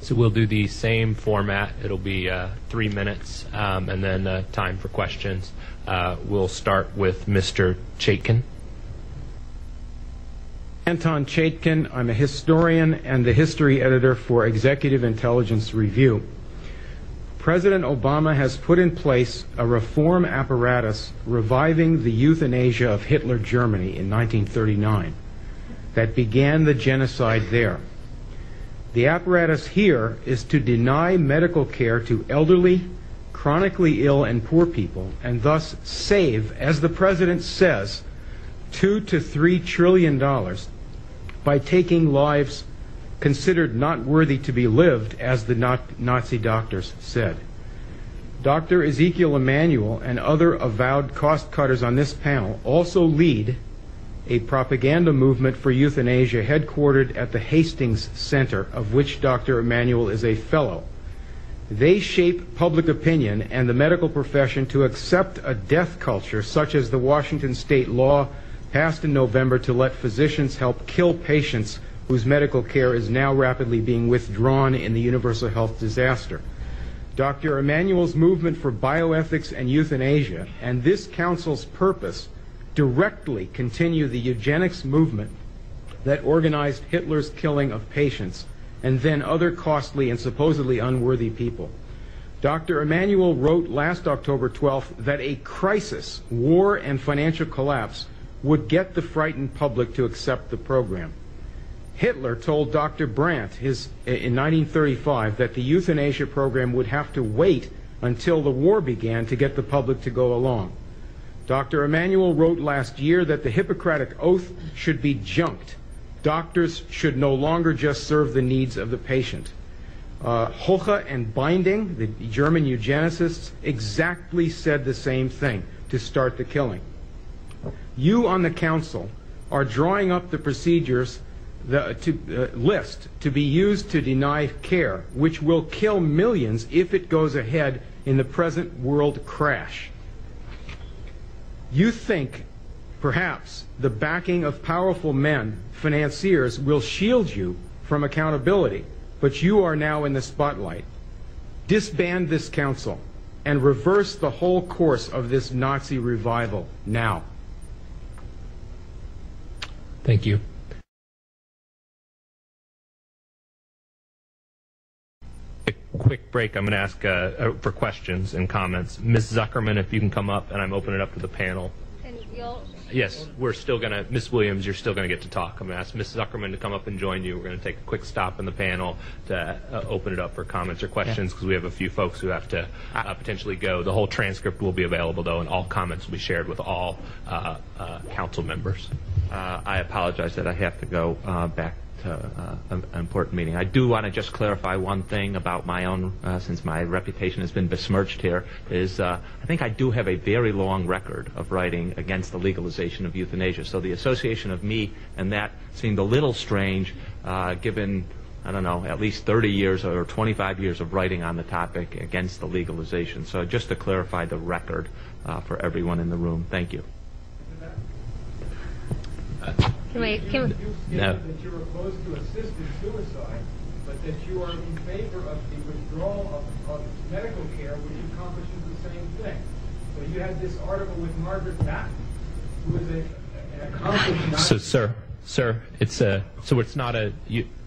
So we'll do the same format. It'll be 3 minutes, and then time for questions. We'll start with Mr. Chaikin. Anton Chaikin. I'm a historian and the history editor for Executive Intelligence Review. President Obama has put in place a reform apparatus reviving the euthanasia of Hitler Germany in 1939 that began the genocide there. The apparatus here is to deny medical care to elderly, chronically ill, and poor people, and thus save, as the president says, $2 to $3 trillion by taking lives considered not worthy to be lived, as the Nazi doctors said. Dr. Ezekiel Emanuel and other avowed cost cutters on this panel also lead a propaganda movement for euthanasia headquartered at the Hastings Center, of which Dr. Emanuel is a fellow. They shape public opinion and the medical profession to accept a death culture such as the Washington state law passed in November to let physicians help kill patients whose medical care is now rapidly being withdrawn in the universal health disaster. Dr. Emanuel's movement for bioethics and euthanasia and this council's purpose directly continue the eugenics movement that organized Hitler's killing of patients and then other costly and supposedly unworthy people. Dr. Emanuel wrote last October 12th that a crisis, war, and financial collapse would get the frightened public to accept the program. Hitler told Dr. Brandt in 1935 that the euthanasia program would have to wait until the war began to get the public to go along. Dr. Emanuel wrote last year that the Hippocratic Oath should be junked. Doctors should no longer just serve the needs of the patient. Hoche and Binding, the German eugenicists, exactly said the same thing to start the killing. You on the council are drawing up the procedures list to be used to deny care, which will kill millions if it goes ahead in the present world crash. You think perhaps the backing of powerful men, financiers, will shield you from accountability, but you are now in the spotlight. Disband this council and reverse the whole course of this Nazi revival now. Thank you. A quick break. I'm going to ask for questions and comments. Ms. Zuckerman, if you can come up, and I'm opening it up to the panel. And you'll... Yes, we're still going to, Ms. Williams, you're still going to get to talk. I'm going to ask Ms. Zuckerman to come up and join you. We're going to take a quick stop in the panel to open it up for comments or questions, because we have a few folks who have to potentially go. The whole transcript will be available, though, and all comments will be shared with all council members. I apologize that I have to go back to an important meeting. I do want to just clarify one thing about my own, since my reputation has been besmirched here, is I think I do have a very long record of writing against the legalization of euthanasia. So the association of me and that seemed a little strange, given, I don't know, at least 30 years or 25 years of writing on the topic against the legalization. So just to clarify the record for everyone in the room. Thank you. Can we... No. That you're opposed to assisted suicide, but that you are in favor of the withdrawal of medical care, which accomplishes the same thing. So you had this article with Margaret Batten, who is an accomplished... Sir, it's not a...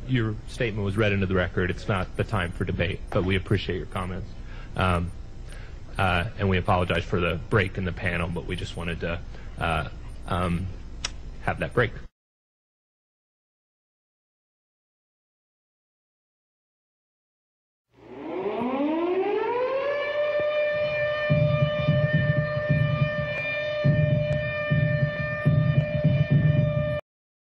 your statement was read into the record. It's not the time for debate, but we appreciate your comments. And we apologize for the break in the panel, but we just wanted to have that break.